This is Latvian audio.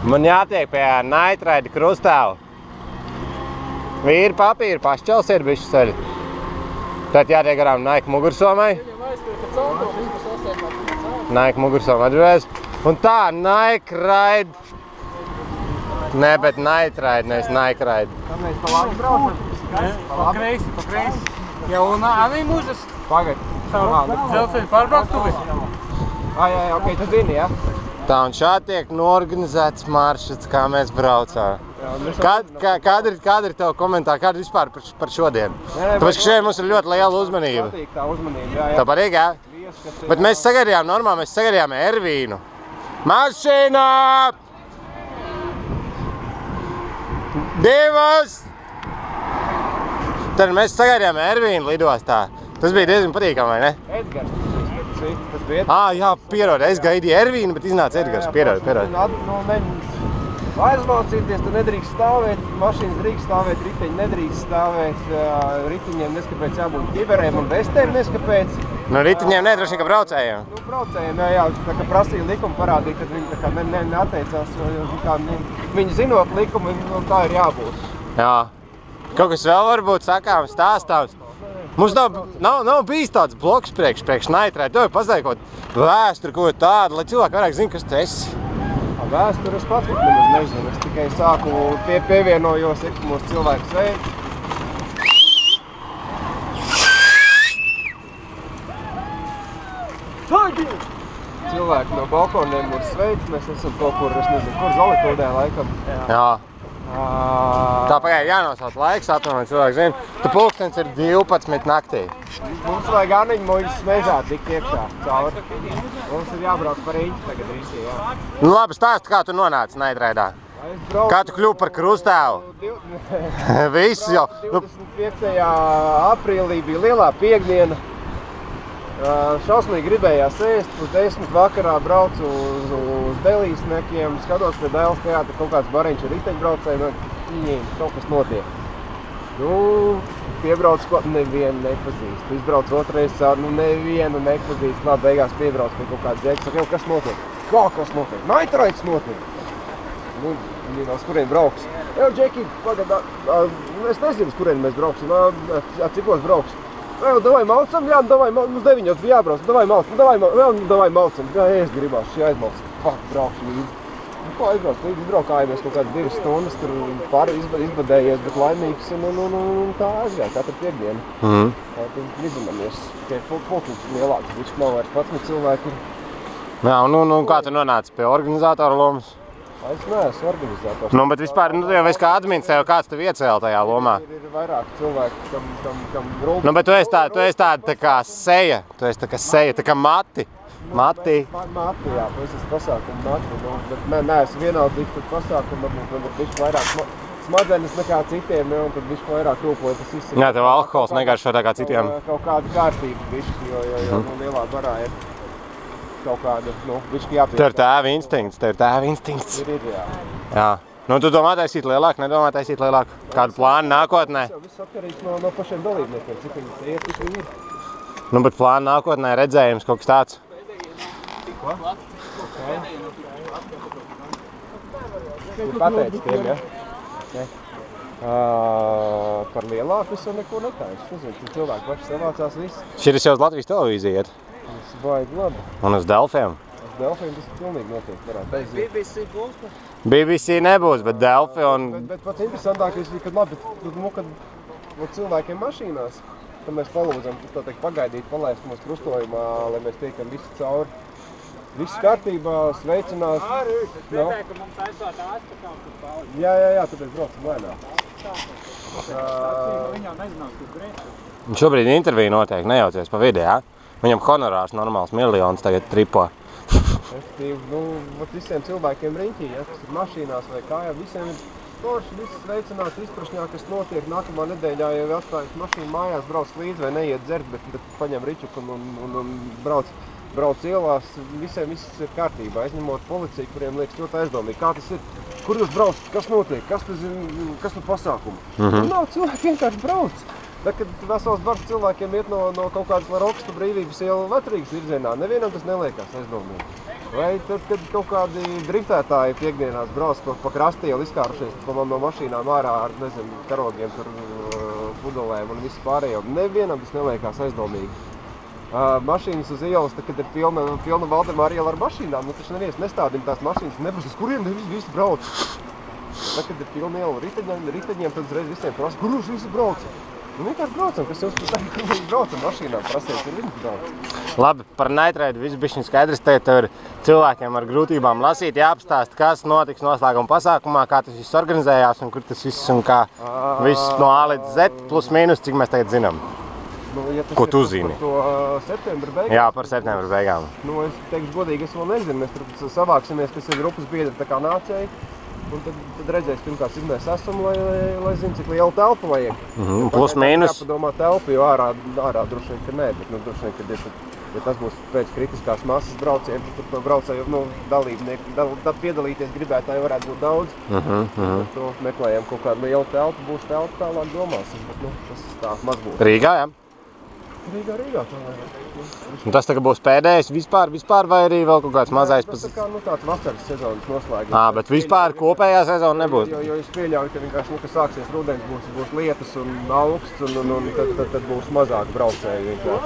Man jātiek pie Night-Ride krustāvu. Vīri papīri, pašķelsiet bišķi ceļi. Tad jātiek garām Nike mugursomai. Nike mugursoma atbrīvēs. Un tā, Nike-Ride. Nē, bet Night-Ride, nevis Nike-Ride. Kā mēs pa labi braucam? Pa kreisi. Ja, un arī mūžas? Pagad. Dzelceļu pārbraukt tuvi? Jā, ok, tu zini, jā? Tā, un šādi tiek norganizēts maršruts, kā mēs braucām. Kāda ir tava komentāra? Kāda vispār par šodien? Tāpēc, ka šeit mums ir ļoti liela uzmanība. Patīk tā uzmanība, jā. Tā patīk, jā? Bet mēs sagaidījām normāli, mēs sagaidījām Ervīnu. Mašīnā! Divas! Tad mēs sagaidījām Ervīnu lidostā. Tas bija diezgan patīkami, vai ne? Edgars, tas bija. Jā, pierod, es gaidīju Ervīnu, bet iznāca Edgars, pierod. Aizmācīties, tu nedrīkst stāvēt, mašīnas drīkst stāvēt, riteņi nedrīkst stāvēt, riteņiem neskapēc jābūt ķiberēm un vestēm neskapēc. Nu, riteņiem nedroši kā braucējiem. Nu, braucējiem, jā, tā kā prasīja likumu parādīt, tad viņi tā kā neatteicās, jo viņi zinot likumu, tā ir jābūt. Jā. Kaut kas vēl varbūt sakāms, stāstāms. Mums nav bijis tāds bloks priekš Night-Ride, to jau pazaikot vēsturi, ko tādu, lai cilvēki vairāk zina, kas tu esi. Vēsturi es pats nemaz nezinu, es tikai sāku pievienojos, mūsu cilvēku sveic. Cilvēki no balkoniem mūs sveic, mēs esam kaut kur, es nezinu, kur Zolitodē laikam. Jā. Tā pagaid jānosauc laiks, atvainojiet cilvēki zina. Tu pulkstens ir 12 naktī. Mums vajag Aniņu muļus mežā tik iekšā cauri. Mums ir jābrauc par Riņķi tagad rītī, jā. Nu labi, stāsti, kā tu nonāci Night-Ride'ā? Kā tu kļuvi par krustāvu? Viss jau. 25. aprīlī bija lielā piekdiena. Šausmīgi gribējās ēst, uz 10 vakarā braucu uz Delīsnekiem, skatos pie Dēles teātra, kaut kāds bariņš ar riteņbraucēju, viņiem kaut kas notiek. Nu, piebrauc, ko nevienu nepazīst. Izbrauc otrais caur, nevienu nepazīst. Labi, beigās piebrauc pie kaut kāds džeks, saka, kas notiek? Kā kas notiek? Night-Rides notiek! Nu, viņi uz kurien brauks. Džeki, pagadā, es nezinu, uz kurien mēs brauksim, cikos brauks. Davai malcam, jā, mums 9 bija jābrauc, davai malcam, jā, es gribās, šī aizmalc, braukšu līdzi. Ko aizbrauc līdzi, izbraukājāmies kaut kādas 2 stundas, tur pāri izbadējies, bet laimīgs, un tā aizgāja, katru piekdienu. Tad izvinamies, tikai pulkums lielāks, viņš nav vairs 11 cilvēki. Jā, un kā tu nonāci pie organizatora lomas? Es neesmu organizators. Nu, bet vispār, tu jau esi kā admins, jau kāds tev iecēla tajā lomā? Ir vairāk cilvēki, kam rūp. Nu, bet tu esi tāda tā kā seja, tā kā Mati. Mati, jā, tu esi pasākumu Mati, bet neesmu vienaldzīgs par pasākumu, varbūt man ir bišķi vairāk smadzenes nekā citiem, un tad bišķi vairāk rūpoja tas izsaka. Jā, tev alkohols negaršo tā kā citiem. Kaut kāda kārtība bišķi, jo lielā barā ir kaut kāda, bišķi jāpiek. Tev ir tēva instinkts, Ir, jā. Jā. Nu, tu domā taisīt lielāku, nedomā taisīt lielāku? Kādu plānu nākotnē? Viss atkarīgs no pašiem dalībniekiem, cik viņi ir, cik viņi ir. Nu, bet plānu nākotnē redzējums kaut kas tāds? Ko? Tu pateici tiem, ja? Ne? Par lielāku es jau neko netaisu. Nezinu, cilvēki paši savācās viss. Širis jau uz Latvijas televīziju iet? Tas baigi labi. Un uz Delfiem? Uz Delfiem tas pilnīgi notiek, varētu aiziet. BBC būs? BBC nebūs, bet Delfi un... Bet pats interesantākais ir, kad labi, kad cilvēkiem mašīnās, tad mēs palūdzam, tā teikt, pagaidīt, palaist mūsu krustojumā, lai mēs tiekam visi cauri. Viss kārtībā, sveicinās. Dzirdēju, ka mums aizsāt āstu kaut kur pauli. Jā, tāpēc braucam lēnāk. Viņi jau nezinās, kur brēc. Šobrīd intervija notiek, nejaucies pa vidi, jā? Viņam honorārs normāls miljonus tagad tripo. Efektīvi, visiem cilvēkiem riņķī, ja, kas ir mašīnās vai kājā, visiem ir forši, visi sveicinās, izprašņā, kas notiek. Nākamā nedēļā jau atstājas mašīnu mājās, brauc līdzi vai neiet dzert, bet paņem ričuku un brauc ielās, visiem viss ir kārtībā, aizņemot policiju, kuriem liekas ļoti aizdomīgi. Kā tas ir? Kur jūs braucat? Kas notiek? Kas tur pasākuma? Nav, cilvēki vienkārši brauc. Bet, kad vesels bars cilvēkiem iet no kaut kādas Larokstu brīvības ielu Latvijas virzienā, nevienam tas neliekās aizdomīgi. Vai tad, kad kaut kādi driftētāji piekdienās brauc pa krastielu izkārušies no mašīnām ārā ar, nezinu, karogiem, tur pudelēm un visu pārējo. Nevienam tas neliekās aizdomīgi. Mašīnas uz ielas, tad, kad ir pilna Valdemāra iela ar mašīnām, nu taču neviens nestādina tās mašīnas, neprasa, uz kuriem visi brauc. Tad, kad ir pilna iela riteņiem, tad uzreiz visiem prasa, kur jūs visi brauc? Nu vienkārši braucam, kas jums pasaka, kur mēs braucam mašīnām, prasiet, kur viņi brauc. Labi, par Night Ride viss bišķiņ skaidrs, tev ir cilvēkiem ar grūtībām lasīt, jāapstāst, kas notiks noslēguma pasākumā, kā tas viss organizējās un kur tas viss un kā viss no A līdz Z plus mīnus, cik mēs tagad zinām. Nu, ja Ko tu zini? Par to septembra beigām? Jā, par septembra beigām. Nu, es teikšu godīgi, es vēl nezinu, mēs tur savāksimies, kas ir grupas biedri tā kā nācēji. Un tad redzēs pirmkārt, cik mēs esam, lai zinu, cik liela telpa vajag. Plus mīnus. Jāpadomā telpa, jo ārā droši vien, ka nē, bet nu, droši vien, ka ja tas būs pēc kritiskās masas braucienu, tad to braucēju dalībnieku, piedalīties gribētāji varētu būt daudz. Tad to meklējam kaut kādu lielu telpu, būs telpa tālāk domāsim, bet nu, tas tā maz būs. Rīgā, jā? Rīgā, tā vajag. Un tas tagad būs pēdējais vispār vai arī vēl kaut kāds mazais? Tas tā kā tāds vasaras sezonas noslēgums. Bet vispār kopējā sezona nebūs? Jo es pieļauju, ka vienkārši, ka sāksies rudens, būs lietus un augsts, un tad būs mazāk braucēju vienkārši.